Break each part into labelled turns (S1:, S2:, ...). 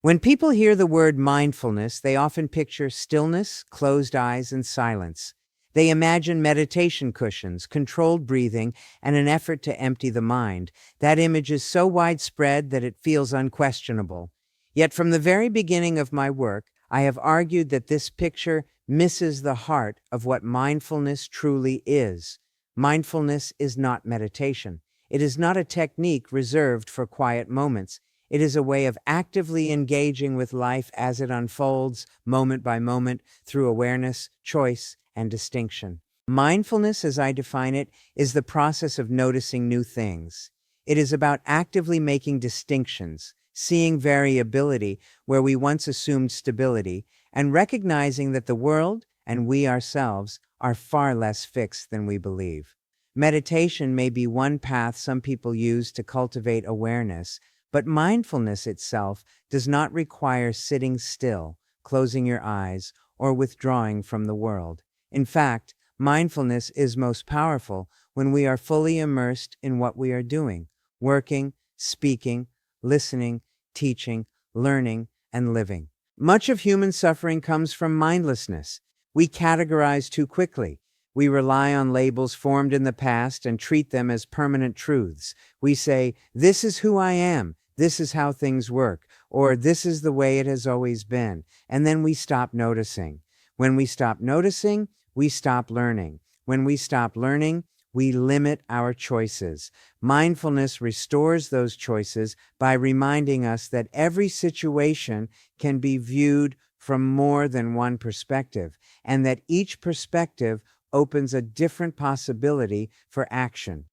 S1: When people hear the word mindfulness, they often picture stillness, closed eyes, and silence. They imagine meditation cushions, controlled breathing, and an effort to empty the mind. That image is so widespread that it feels unquestionable. Yet from the very beginning of my work, I have argued that this picture misses the heart of what mindfulness truly is. Mindfulness is not meditation. It is not a technique reserved for quiet moments. It is a way of actively engaging with life as it unfolds, moment by moment, through awareness, choice, and distinction. Mindfulness, as I define it, is the process of noticing new things. It is about actively making distinctions, seeing variability where we once assumed stability, and recognizing that the world, and we ourselves, are far less fixed than we believe. Meditation may be one path some people use to cultivate awareness, but mindfulness itself does not require sitting still, closing your eyes, or withdrawing from the world. In fact, mindfulness is most powerful when we are fully immersed in what we are doing, working, speaking, listening, teaching, learning, and living. Much of human suffering comes from mindlessness. We categorize too quickly. We rely on labels formed in the past and treat them as permanent truths. We say, "This is who I am. This is how things work," or "This is the way it has always been." And then we stop noticing. When we stop noticing, we stop learning. When we stop learning, we limit our choices. Mindfulness restores those choices by reminding us that every situation can be viewed from more than one perspective, and that each perspective opens a different possibility for action.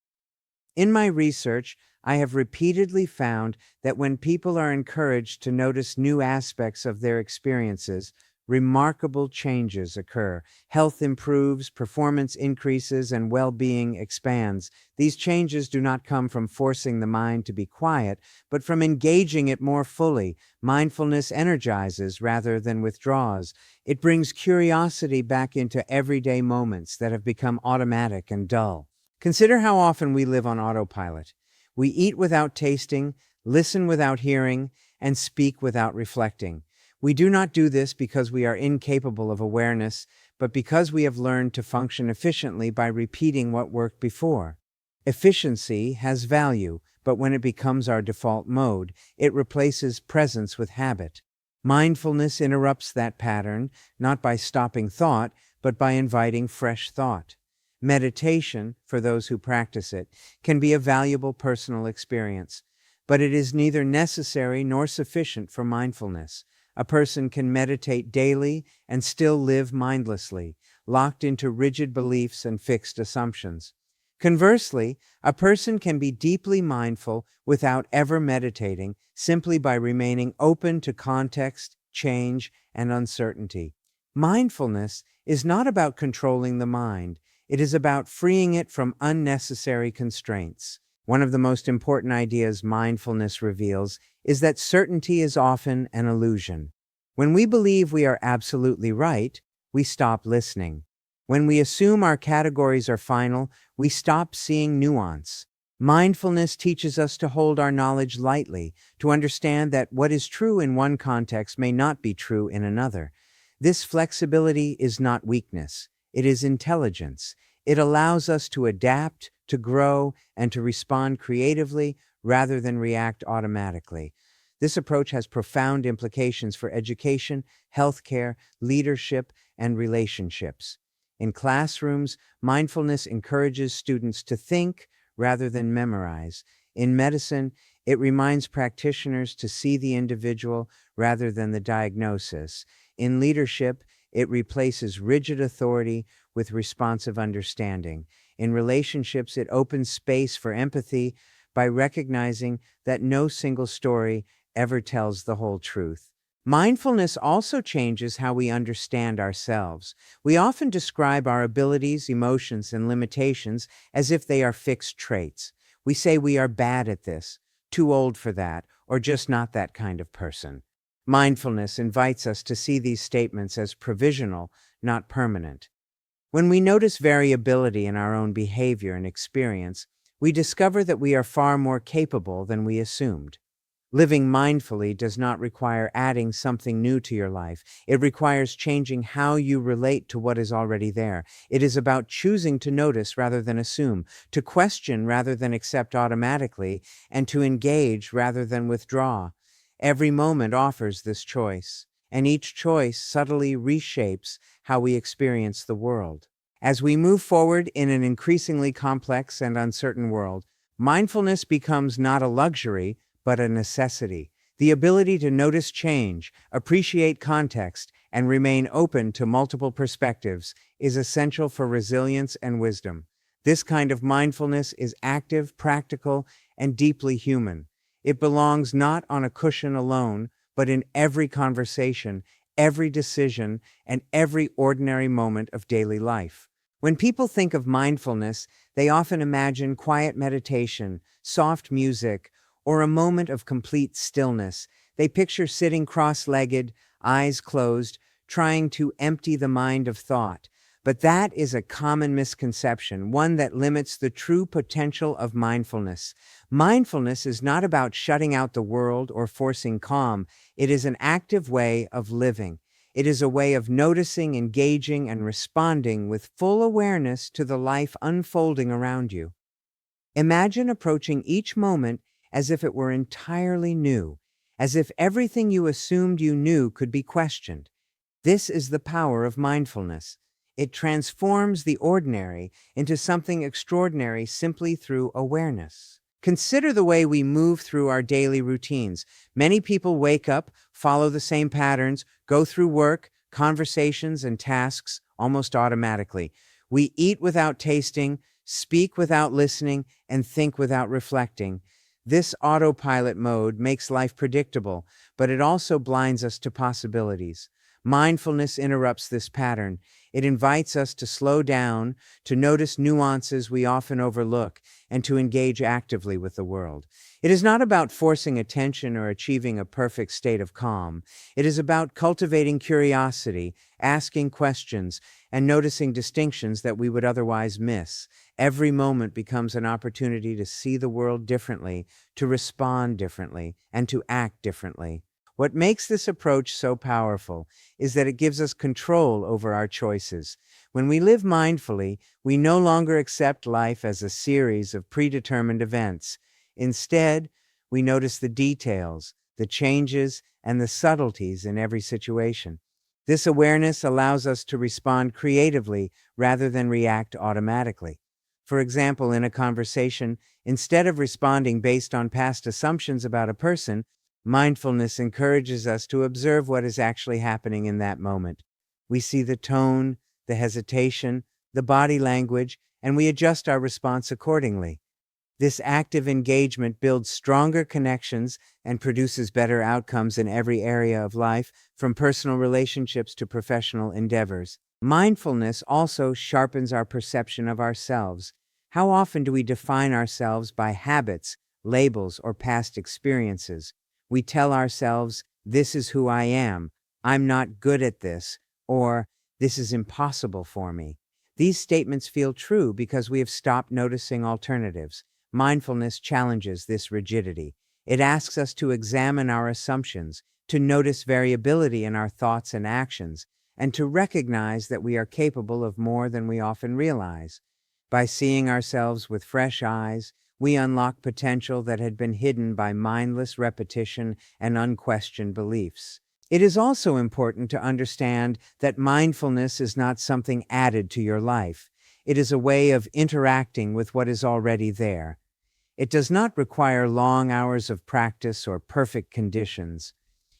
S1: In my research, I have repeatedly found that when people are encouraged to notice new aspects of their experiences, remarkable changes occur. Health improves, performance increases, and well-being expands. These changes do not come from forcing the mind to be quiet, but from engaging it more fully. Mindfulness energizes rather than withdraws. It brings curiosity back into everyday moments that have become automatic and dull. Consider how often we live on autopilot. We eat without tasting, listen without hearing, and speak without reflecting. We do not do this because we are incapable of awareness, but because we have learned to function efficiently by repeating what worked before. Efficiency has value, but when it becomes our default mode, it replaces presence with habit. Mindfulness interrupts that pattern, not by stopping thought, but by inviting fresh thought. Meditation, for those who practice it, can be a valuable personal experience, but it is neither necessary nor sufficient for mindfulness. A person can meditate daily and still live mindlessly, locked into rigid beliefs and fixed assumptions. Conversely, a person can be deeply mindful without ever meditating, simply by remaining open to context, change, and uncertainty. Mindfulness is not about controlling the mind. It is about freeing it from unnecessary constraints. One of the most important ideas mindfulness reveals is that certainty is often an illusion. When we believe we are absolutely right, we stop listening. When we assume our categories are final, we stop seeing nuance. Mindfulness teaches us to hold our knowledge lightly, to understand that what is true in one context may not be true in another. This flexibility is not weakness. It is intelligence. It allows us to adapt, to grow, and to respond creatively rather than react automatically. This approach has profound implications for education, healthcare, leadership, and relationships. In classrooms, mindfulness encourages students to think rather than memorize. In medicine, it reminds practitioners to see the individual rather than the diagnosis. In leadership, it replaces rigid authority with responsive understanding. In relationships, it opens space for empathy by recognizing that no single story ever tells the whole truth. Mindfulness also changes how we understand ourselves. We often describe our abilities, emotions, and limitations as if they are fixed traits. We say we are bad at this, too old for that, or just not that kind of person. Mindfulness invites us to see these statements as provisional, not permanent. When we notice variability in our own behavior and experience, we discover that we are far more capable than we assumed. Living mindfully does not require adding something new to your life. It requires changing how you relate to what is already there. It is about choosing to notice rather than assume, to question rather than accept automatically, and to engage rather than withdraw. Every moment offers this choice, and each choice subtly reshapes how we experience the world. As we move forward in an increasingly complex and uncertain world, mindfulness becomes not a luxury, but a necessity. The ability to notice change, appreciate context, and remain open to multiple perspectives is essential for resilience and wisdom. This kind of mindfulness is active, practical, and deeply human. It belongs not on a cushion alone, but in every conversation, every decision, and every ordinary moment of daily life. When people think of mindfulness, they often imagine quiet meditation, soft music, or a moment of complete stillness. They picture sitting cross-legged, eyes closed, trying to empty the mind of thought. But that is a common misconception, one that limits the true potential of mindfulness. Mindfulness is not about shutting out the world or forcing calm. It is an active way of living. It is a way of noticing, engaging, and responding with full awareness to the life unfolding around you. Imagine approaching each moment as if it were entirely new, as if everything you assumed you knew could be questioned. This is the power of mindfulness. It transforms the ordinary into something extraordinary simply through awareness. Consider the way we move through our daily routines. Many people wake up, follow the same patterns, go through work, conversations, and tasks almost automatically. We eat without tasting, speak without listening, and think without reflecting. This autopilot mode makes life predictable, but it also blinds us to possibilities. Mindfulness interrupts this pattern. It invites us to slow down, to notice nuances we often overlook, and to engage actively with the world. It is not about forcing attention or achieving a perfect state of calm. It is about cultivating curiosity, asking questions, and noticing distinctions that we would otherwise miss. Every moment becomes an opportunity to see the world differently, to respond differently, and to act differently. What makes this approach so powerful is that it gives us control over our choices. When we live mindfully, we no longer accept life as a series of predetermined events. Instead, we notice the details, the changes, and the subtleties in every situation. This awareness allows us to respond creatively rather than react automatically. For example, in a conversation, instead of responding based on past assumptions about a person, mindfulness encourages us to observe what is actually happening in that moment. We see the tone, the hesitation, the body language, and we adjust our response accordingly. This active engagement builds stronger connections and produces better outcomes in every area of life, from personal relationships to professional endeavors. Mindfulness also sharpens our perception of ourselves. How often do we define ourselves by habits, labels, or past experiences? We tell ourselves, "This is who I am," "I'm not good at this," or "This is impossible for me." These statements feel true because we have stopped noticing alternatives. Mindfulness challenges this rigidity. It asks us to examine our assumptions, to notice variability in our thoughts and actions, and to recognize that we are capable of more than we often realize. By seeing ourselves with fresh eyes, we unlock potential that had been hidden by mindless repetition and unquestioned beliefs. It is also important to understand that mindfulness is not something added to your life. It is a way of interacting with what is already there. It does not require long hours of practice or perfect conditions.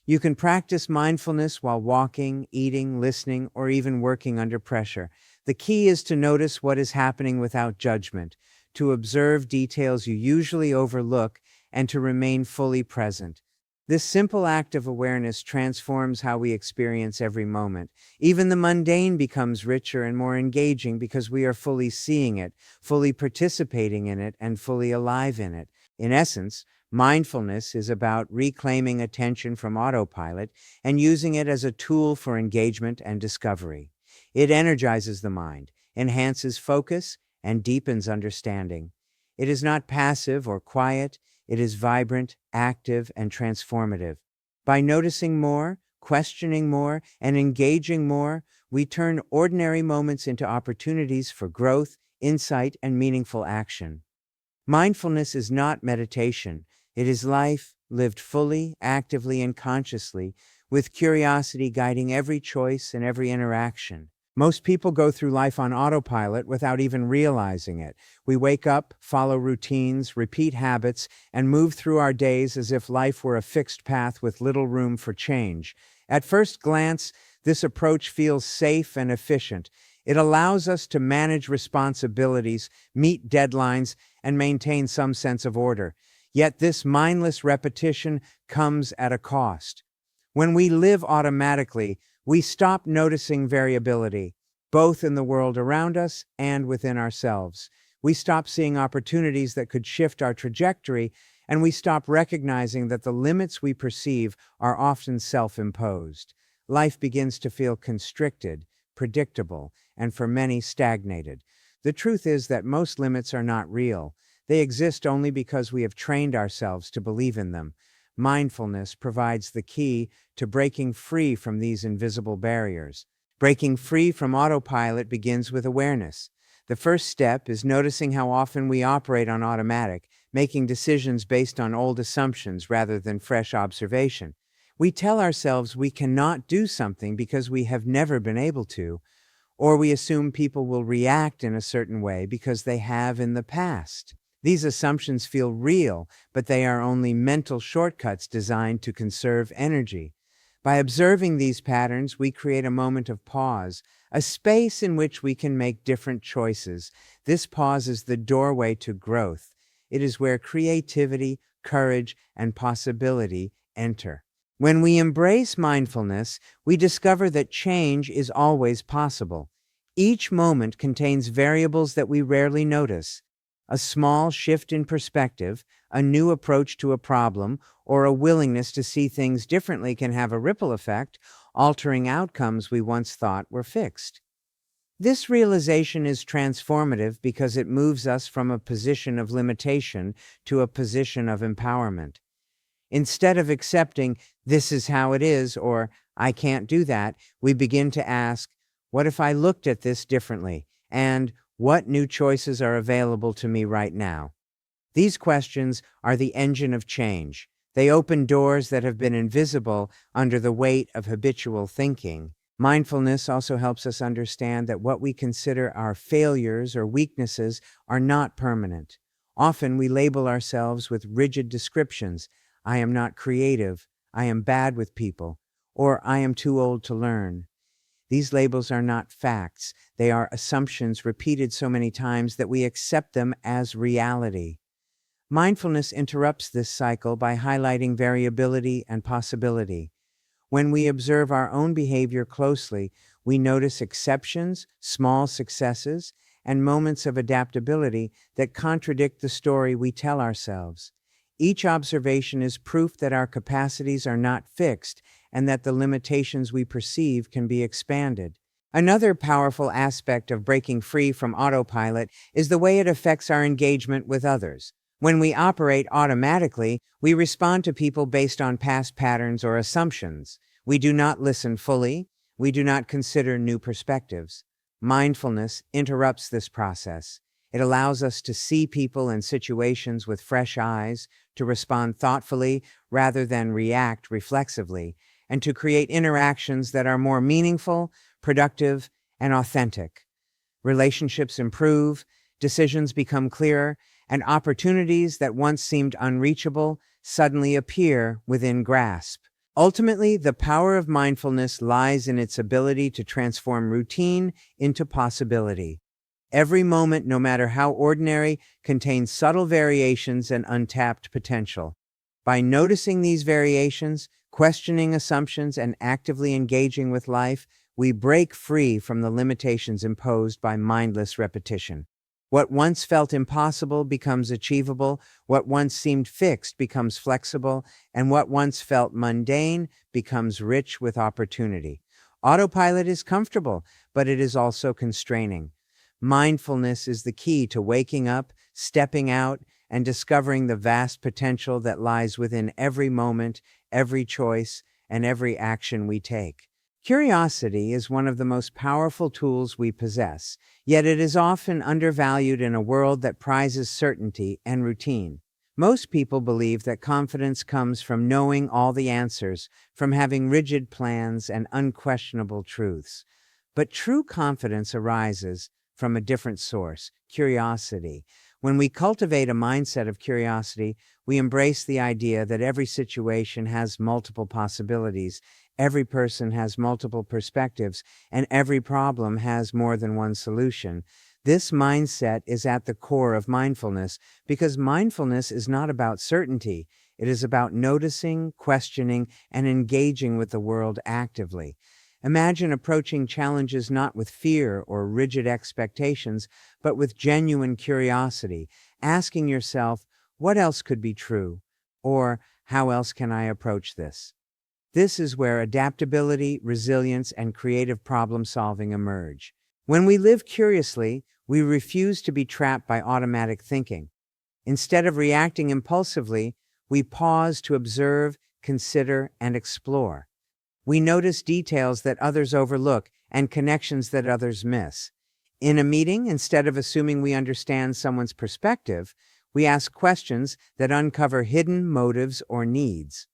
S1: You can practice mindfulness while walking, eating, listening, or even working under pressure. The key is to notice what is happening without judgment, to observe details you usually overlook, and to remain fully present. This simple act of awareness transforms how we experience every moment. Even the mundane becomes richer and more engaging because we are fully seeing it, fully participating in it, and fully alive in it. In essence, mindfulness is about reclaiming attention from autopilot and using it as a tool for engagement and discovery. It energizes the mind, enhances focus, and deepens understanding. It is not passive or quiet. It is vibrant, active, and transformative. By noticing more, questioning more, and engaging more, we turn ordinary moments into opportunities for growth, insight, and meaningful action. Mindfulness is not meditation. It is life lived fully, actively, and consciously, with curiosity guiding every choice and every interaction. Most people go through life on autopilot without even realizing it. We wake up, follow routines, repeat habits, and move through our days as if life were a fixed path with little room for change. At first glance, this approach feels safe and efficient. It allows us to manage responsibilities, meet deadlines, and maintain some sense of order. Yet this mindless repetition comes at a cost. When we live automatically, we stop noticing variability, both in the world around us and within ourselves. We stop seeing opportunities that could shift our trajectory, and we stop recognizing that the limits we perceive are often self-imposed. Life begins to feel constricted, predictable, and for many stagnated. The truth is that most limits are not real. They exist only because we have trained ourselves to believe in them. Mindfulness provides the key to breaking free from these invisible barriers. Breaking free from autopilot begins with awareness. The first step is noticing how often we operate on automatic, making decisions based on old assumptions rather than fresh observation. We tell ourselves we cannot do something because we have never been able to, or we assume people will react in a certain way because they have in the past. These assumptions feel real, but they are only mental shortcuts designed to conserve energy. By observing these patterns, we create a moment of pause, a space in which we can make different choices. This pause is the doorway to growth. It is where creativity, courage, and possibility enter. When we embrace mindfulness, we discover that change is always possible. Each moment contains variables that we rarely notice. A small shift in perspective, a new approach to a problem, or a willingness to see things differently can have a ripple effect, altering outcomes we once thought were fixed. This realization is transformative because it moves us from a position of limitation to a position of empowerment. Instead of accepting, "This is how it is," or "I can't do that," we begin to ask, "What if I looked at this differently?" And "What new choices are available to me right now?" These questions are the engine of change. They open doors that have been invisible under the weight of habitual thinking. Mindfulness also helps us understand that what we consider our failures or weaknesses are not permanent. Often we label ourselves with rigid descriptions. "I am not creative," "I am bad with people," or "I am too old to learn." These labels are not facts. They are assumptions repeated so many times that we accept them as reality. Mindfulness interrupts this cycle by highlighting variability and possibility. When we observe our own behavior closely, we notice exceptions, small successes, and moments of adaptability that contradict the story we tell ourselves. Each observation is proof that our capacities are not fixed and that the limitations we perceive can be expanded. Another powerful aspect of breaking free from autopilot is the way it affects our engagement with others. When we operate automatically, we respond to people based on past patterns or assumptions. We do not listen fully. We do not consider new perspectives. Mindfulness interrupts this process. It allows us to see people and situations with fresh eyes, to respond thoughtfully rather than react reflexively, and to create interactions that are more meaningful, productive, and authentic. Relationships improve, decisions become clearer, and opportunities that once seemed unreachable suddenly appear within grasp. Ultimately, the power of mindfulness lies in its ability to transform routine into possibility. Every moment, no matter how ordinary, contains subtle variations and untapped potential. By noticing these variations, questioning assumptions, and actively engaging with life, we break free from the limitations imposed by mindless repetition. What once felt impossible becomes achievable, what once seemed fixed becomes flexible, and what once felt mundane becomes rich with opportunity. Autopilot is comfortable, but it is also constraining. Mindfulness is the key to waking up, stepping out, and discovering the vast potential that lies within every moment, every choice, and every action we take. Curiosity is one of the most powerful tools we possess, yet it is often undervalued in a world that prizes certainty and routine. Most people believe that confidence comes from knowing all the answers, from having rigid plans and unquestionable truths. But true confidence arises from a different source, curiosity. When we cultivate a mindset of curiosity, we embrace the idea that every situation has multiple possibilities, every person has multiple perspectives, and every problem has more than one solution. This mindset is at the core of mindfulness because mindfulness is not about certainty. It is about noticing, questioning, and engaging with the world actively. Imagine approaching challenges not with fear or rigid expectations, but with genuine curiosity, asking yourself, what else could be true? Or, how else can I approach this? This is where adaptability, resilience, and creative problem solving emerge. When we live curiously, we refuse to be trapped by automatic thinking. Instead of reacting impulsively, we pause to observe, consider, and explore. We notice details that others overlook and connections that others miss. In a meeting, instead of assuming we understand someone's perspective, we ask questions that uncover hidden motives or needs.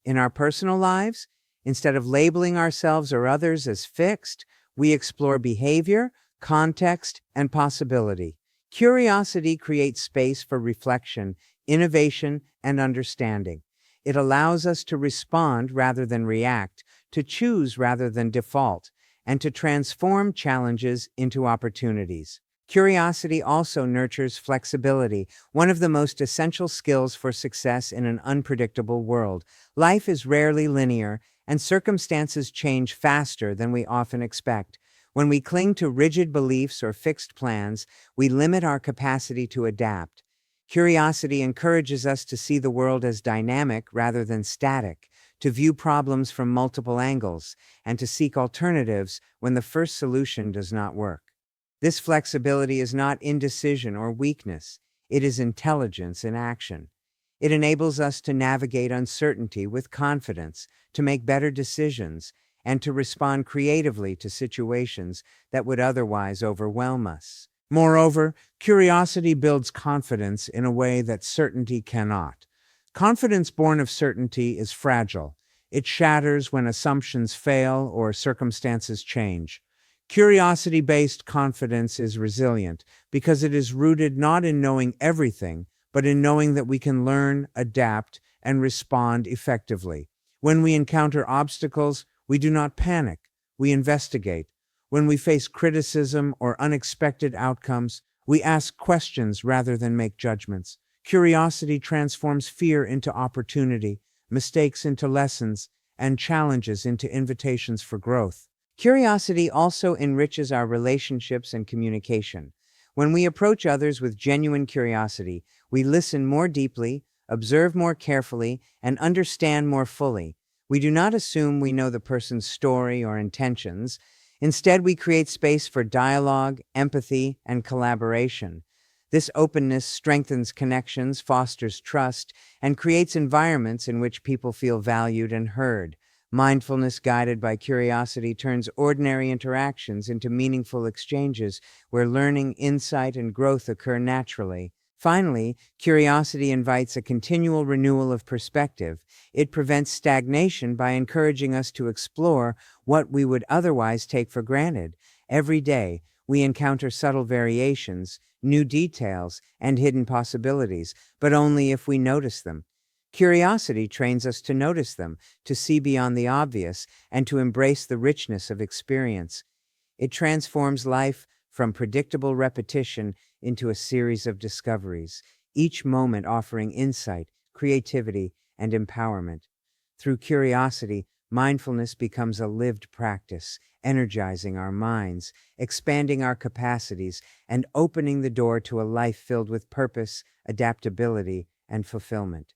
S1: In our personal lives, instead of labeling ourselves or others as fixed, we explore behavior, context, and possibility. Curiosity creates space for reflection, innovation, and understanding. It allows us to respond rather than react, to choose rather than default, and to transform challenges into opportunities. Curiosity also nurtures flexibility, one of the most essential skills for success in an unpredictable world. Life is rarely linear, and circumstances change faster than we often expect. When we cling to rigid beliefs or fixed plans, we limit our capacity to adapt. Curiosity encourages us to see the world as dynamic rather than static, to view problems from multiple angles, and to seek alternatives when the first solution does not work. This flexibility is not indecision or weakness, it is intelligence in action. It enables us to navigate uncertainty with confidence, to make better decisions, and to respond creatively to situations that would otherwise overwhelm us. Moreover, curiosity builds confidence in a way that certainty cannot. Confidence born of certainty is fragile. It shatters when assumptions fail or circumstances change. Curiosity-based confidence is resilient because it is rooted not in knowing everything, but in knowing that we can learn, adapt, and respond effectively. When we encounter obstacles, we do not panic, we investigate. When we face criticism or unexpected outcomes, we ask questions rather than make judgments. Curiosity transforms fear into opportunity, mistakes into lessons, and challenges into invitations for growth. Curiosity also enriches our relationships and communication. When we approach others with genuine curiosity, we listen more deeply, observe more carefully, and understand more fully. We do not assume we know the person's story or intentions. Instead, we create space for dialogue, empathy, and collaboration. This openness strengthens connections, fosters trust, and creates environments in which people feel valued and heard. Mindfulness guided by curiosity turns ordinary interactions into meaningful exchanges where learning, insight, and growth occur naturally. Finally, curiosity invites a continual renewal of perspective. It prevents stagnation by encouraging us to explore what we would otherwise take for granted. Every day, we encounter subtle variations, new details, and hidden possibilities, but only if we notice them. Curiosity trains us to notice them, to see beyond the obvious, and to embrace the richness of experience. It transforms life from predictable repetition into a series of discoveries, each moment offering insight, creativity, and empowerment. Through curiosity, mindfulness becomes a lived practice, energizing our minds, expanding our capacities, and opening the door to a life filled with purpose, adaptability, and fulfillment.